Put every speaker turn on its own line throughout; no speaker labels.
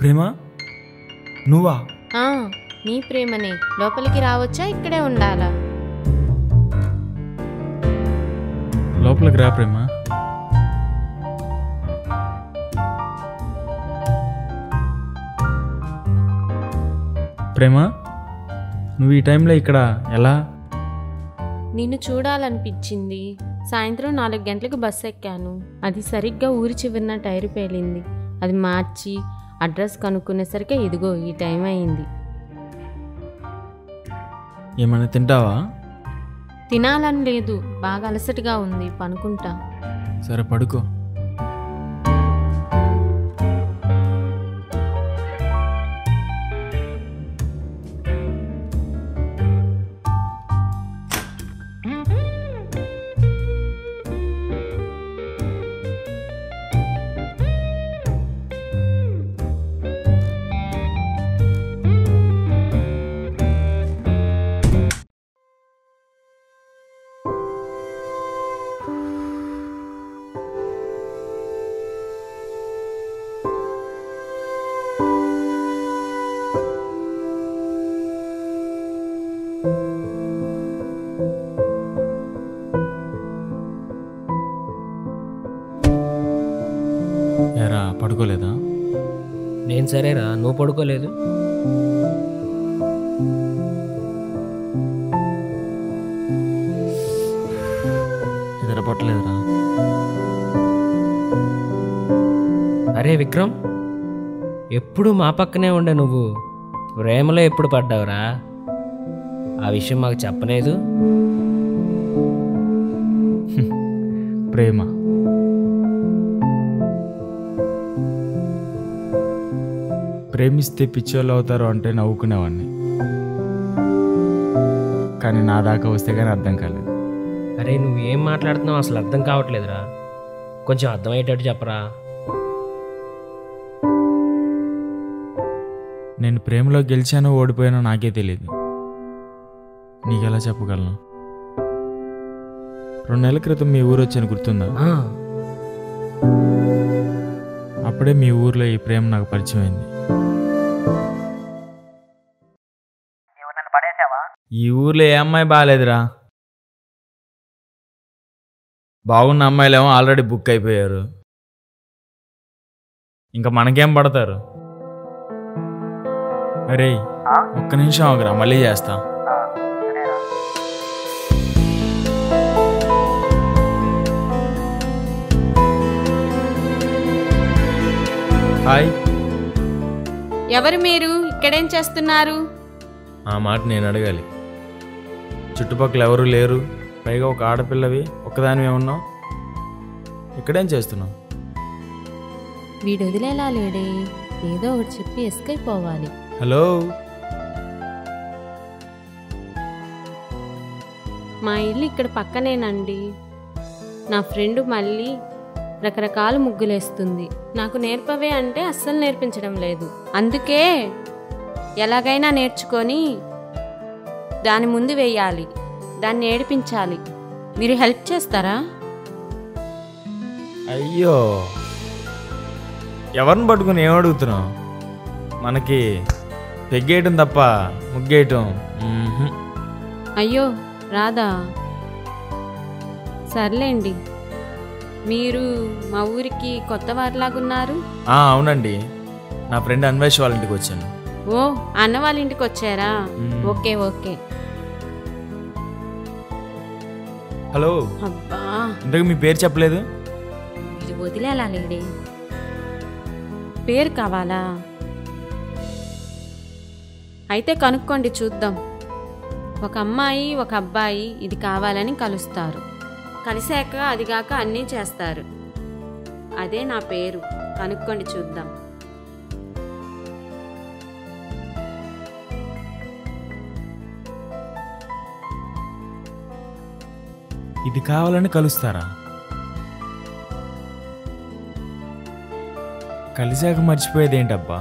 ప్రేమ నువ్వా?
నీ ప్రేమనే. లోపలికి రావచ్చా, ఇక్కడే ఉండాలా?
లోపలికి రా ప్రేమ. ప్రేమ నువ్వు ఈ టైంలో ఇక్కడ ఎలా?
నిన్ను చూడాలనిపించింది. సాయంత్రం 4 గంటలకు బస్సు ఎక్కాను. అది సరిగ్గా ఊరి చివరిన టైరు పేలింది. అది మార్చి అడ్రస్ కనుక్కునేసరికి ఇదిగో ఈ టైం అయింది.
ఏమైనా తింటావా?
తినాలని లేదు, బాగా అలసటగా ఉంది, పనుకుంటా.
సరే పడుకో. ఏరా పడుకోలేదా?
నేను సరేరా, నువ్వు పడుకోలేదు?
నిద్రపట్టలేదురా.
అరే విక్రమ్, ఎప్పుడు మా పక్కనే ఉండే నువ్వు ప్రేమలో ఎప్పుడు పడ్డావురా? ఆ విషయం మాకు చెప్పలేదు.
ప్రేమ ప్రేమిస్తే పిచ్చోళ్ళు అవుతారు అంటే నవ్వుకునేవాడిని, కానీ నా దాకా వస్తే కానీ అర్థం కాలేదు.
అరే నువ్వు ఏం మాట్లాడుతున్నావు అసలు అర్థం కావట్లేదురా, కొంచెం అర్థమయ్యేటట్టు చెప్పరా.
నేను ప్రేమలో గెలిచానో ఓడిపోయానో నాకే తెలియదు. నీకెలా చెప్పగలను? 2 నెలల క్రితం మీ ఊరు వచ్చాను, గుర్తుందా? అప్పుడే మీ ఊర్లో ఈ ప్రేమ నాకు పరిచయం అయింది. ఈ ఊర్లో ఏ అమ్మాయి బాగాలేదురా. బాగున్న అమ్మాయిలేమో ఆల్రెడీ బుక్ అయిపోయారు, ఇంకా మనకేం పడతారు? అరే ఒక్క నిమిషం ఆగురా, మళ్ళీ చేస్తా. హాయ్.
ఎవరు మీరు? ఇక్కడేం చేస్తున్నారు?
ఆ మాట నేను అడగాలి. చుట్టుపక్కల ఎవరు లేరు, పైగా ఒక ఆడపిల్లవి, ఒక్కదానివే ఉన్నావు. ఇక్కడేం చేస్తున్నావు?
వీడు వదిలేలా లేడే, ఏదో ఒకటి చెప్పి ఎస్కేప్ అవ్వాలి.
హలో.
మా ఇల్లు ఇక్కడ పక్కనేనండి. నా ఫ్రెండ్ మళ్ళీ రకరకాల ముగ్గులేస్తుంది. నాకు నేర్పవే అంటే అస్సలు నేర్పించడం లేదు. అందుకే ఎలాగైనా నేర్చుకొని దాని ముందు వేయాలి, దాన్ని ఏడిపించాలి. మీరు హెల్ప్ చేస్తారా?
అయ్యో, ఎవరిని పట్టుకుని ఏం అడుగుతున్నావు? మనకి పెగ్గేయటం తప్ప ముగ్గేయటం.
అయ్యో రాదా? సర్లేండి. మీరు మా ఊరికి కొత్త వారిలాగున్నారు.
అవునండి, నా ఫ్రెండ్ అన్వేష్ వాళ్ళ ఇంటికి వచ్చాను.
ఓ, అన్న వాళ్ళ ఇంటికి వచ్చారా? Okay okay.
హలో.
అబ్బా,
ఇంతకు మీ పేరు చెప్పలేదు.
ఇది వదిలేలా లేడే. పేరు కావాలా? అయితే కనుక్కోండి, చూద్దాం. ఒక అమ్మాయి ఒక అబ్బాయి ఇది కావాలని కలుస్తారు. కలిసాక అదిగాక అన్నీ చేస్తారు. అదే నా పేరు. కనుక్కోండి, చూద్దాం.
ఇది కావాలని కలుస్తారా? కలిసాక మర్చిపోయేదేంటబ్బా?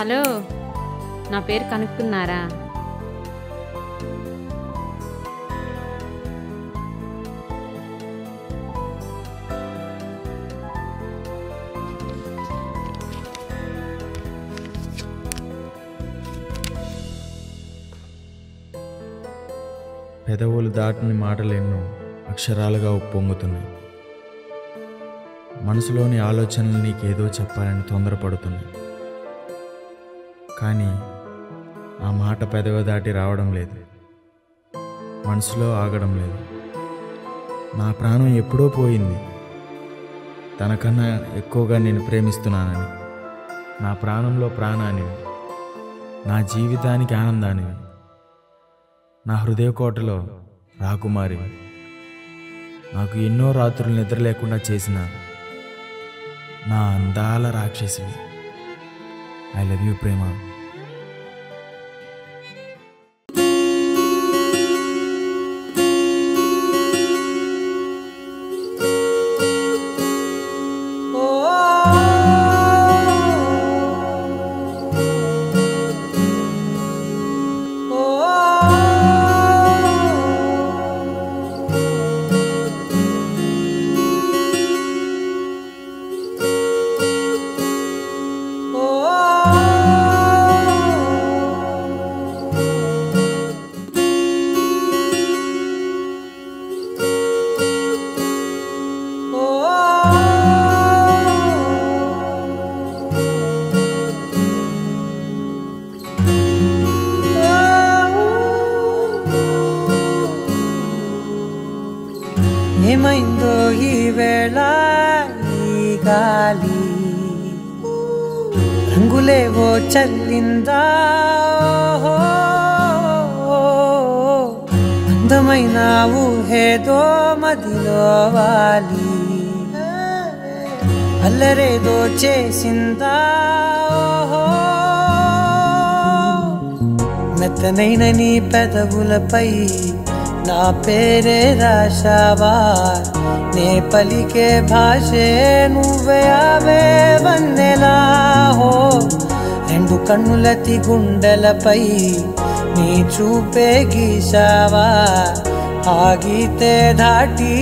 హలో, నా పేరు కనుక్కున్నారా?
పెదవులు దాటిని మాటలెన్నో అక్షరాలుగా ఉప్పొంగుతున్నాయి. మనసులోని ఆలోచనలు నీకేదో చెప్పాలని తొందరపడుతున్నాయి. కానీ ఆ మాట పెదవి దాటి రావడం లేదు, మనసులో ఆగడం లేదు. నా ప్రాణం ఎప్పుడో పోయింది, తనకన్నా ఎక్కువగా నేను ప్రేమిస్తున్నానని. నా ప్రాణంలో ప్రాణానివి, నా జీవితానికి ఆనందానివి, నా హృదయ కోటలో రాకుమారివి, నాకు ఎన్నో రాత్రులు నిద్ర లేకుండా చేసిన నా అందాల రాక్షసివి. ఐ లవ్ యూ ప్రేమ.
ఏమైందో ఈ వేళ ఈ గాలి, రంగులేవో చల్లిందా, అందమైన ఊహేదో మదిలో వాలి, అల్లరేదో చేసిందా, మెత్తనైన నీ పెదవులపై నా పేరే రాశావా, నే పలికే భాషే నువ్వే ఆవే వన్నెలా. హో రెండు కన్నులతి గుండెలపై నీ చూపే గీశావా, ఆగితే దాటి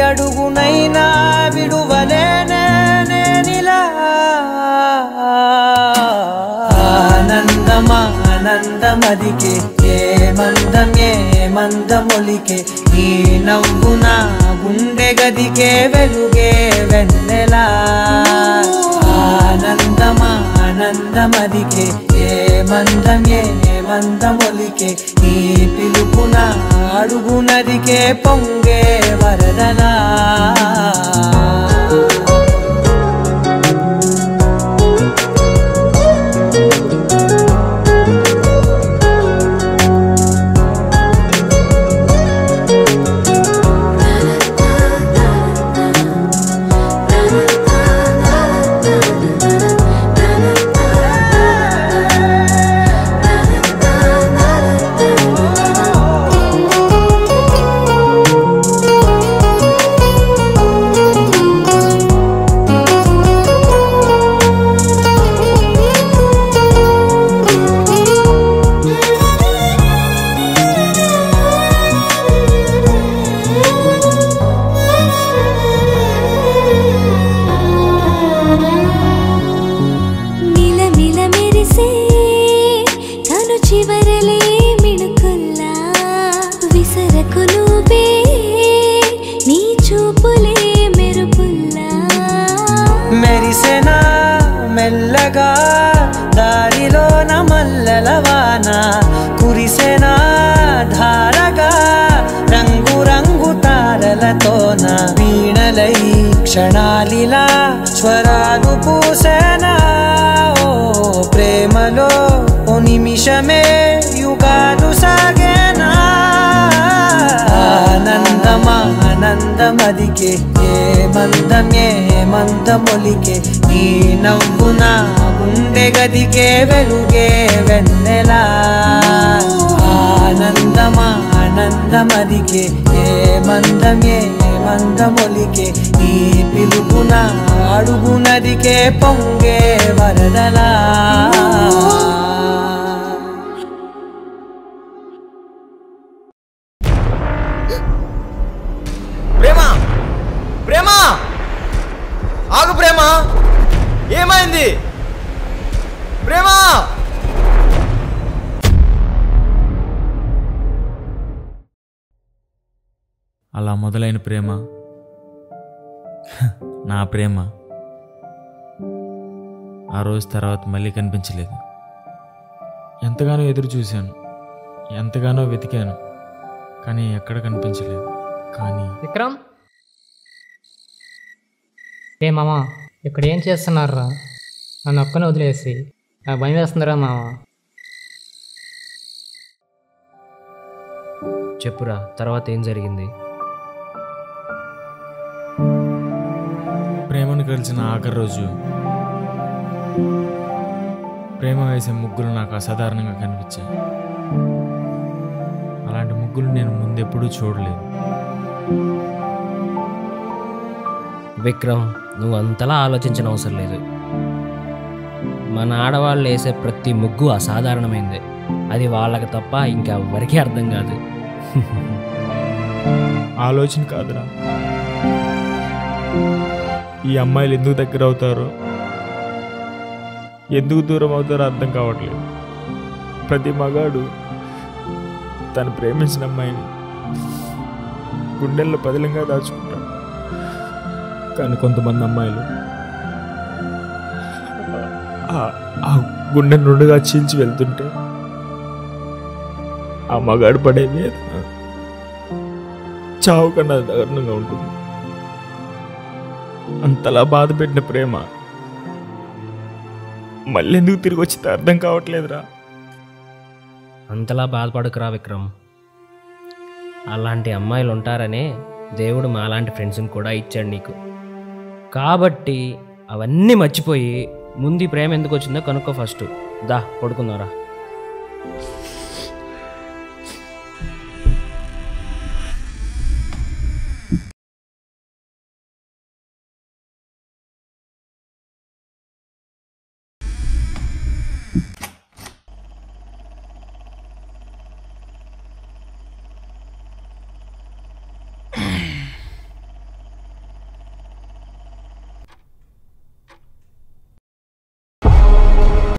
అడుగునైనా విడువలేనే నేనిలా. ఆనందమా ఆనందమదికే ఏ మందమొలికే, ఈ నవ్వు నా గుండె గదికే వెలుగే వెన్నెలా. ఆనందమా ఆనందమదికే ఏ మందమొలికే, ఈ పిలుపున అడుగు నదికే పొంగే వరదలా. మెరిసెనా మెల్లగా దారిలోన మల్లెలవాన, కురిసెనా ధారగా రంగు రంగు తారలతోన, వీణలై క్షణాలిలా స్వరాలు పూసేనా. ఓ ప్రేమలో ఓ నిమిషమే యుగాలు సాగేనా. ఆనందమా ఆనందమదికే ఏ మందమొలికే, ఈ నవ్వు నా గుండె గదికే వెలుగే వెన్నెలా. ఆనందమా ఆనందమదికే ఏ మందమొలికే, ఈ పిలుపున అడుగు నదికే పొంగే వరదలా.
ఏమైంది ప్రేమ? అలా మొదలైన ప్రేమ నా ప్రేమ ఆ రోజు తర్వాత మళ్ళీ కనిపించలేదు. ఎంతగానో ఎదురు చూశాను, ఎంతగానో వెతికాను, కానీ ఎక్కడ కనిపించలేదు. కానీ
విక్రమ్, ఏ మామా ఇక్కడ ఏం చేస్తున్నారా? నన్ను ఒక్కనే వదిలేసి నాకు భయం వేస్తుందిరా మామా.
చెప్పురా, తర్వాత ఏం జరిగింది?
ప్రేమను కలిసిన ఆఖరి రోజు ప్రేమ వేసే ముగ్గులు నాకు అసాధారణంగా కనిపించాయి. అలాంటి ముగ్గులు నేను ముందెప్పుడూ చూడలేదు.
విక్రమ్, నువ్వు అంతలా ఆలోచించిన అవసరం లేదు. మన ఆడవాళ్ళు వేసే ప్రతి ముగ్గు అసాధారణమైందే. అది వాళ్ళకి తప్ప ఇంకెవ్వరికీ అర్థం కాదు.
ఆలోచన కాదురా, ఈ అమ్మాయిలు ఎందుకు దగ్గర అవుతారో, ఎందుకు దూరం అవుతారో అర్థం కావట్లేదు. ప్రతి మగాడు తను ప్రేమించిన అమ్మాయిని గుండెల్లో పదిలంగా దాచుకుంటాడు. కానీ కొంతమంది అమ్మాయిలు ఆ గుండె నుండిగా చీల్చి వెళ్తుంటే ఆ మగాడు పడే వేదన చావు కన్నా దారుణంగా ఉంటుంది. అంతలా బాధ పెట్టిన ప్రేమ మళ్ళీ ఎందుకు తిరిగి వచ్చిందో అర్థం కావట్లేదురా.
అంతలా బాధపడకురా విక్రమ్. అలాంటి అమ్మాయిలు ఉంటారనే దేవుడు మాలాంటి ఫ్రెండ్స్ని కూడా ఇచ్చాడు నీకు. కాబట్టి అవన్నీ మర్చిపోయి ముందు ప్రేమ ఎందుకు వచ్చిందో కనుక్కో ఫస్ట్. దా పడుకుందారా.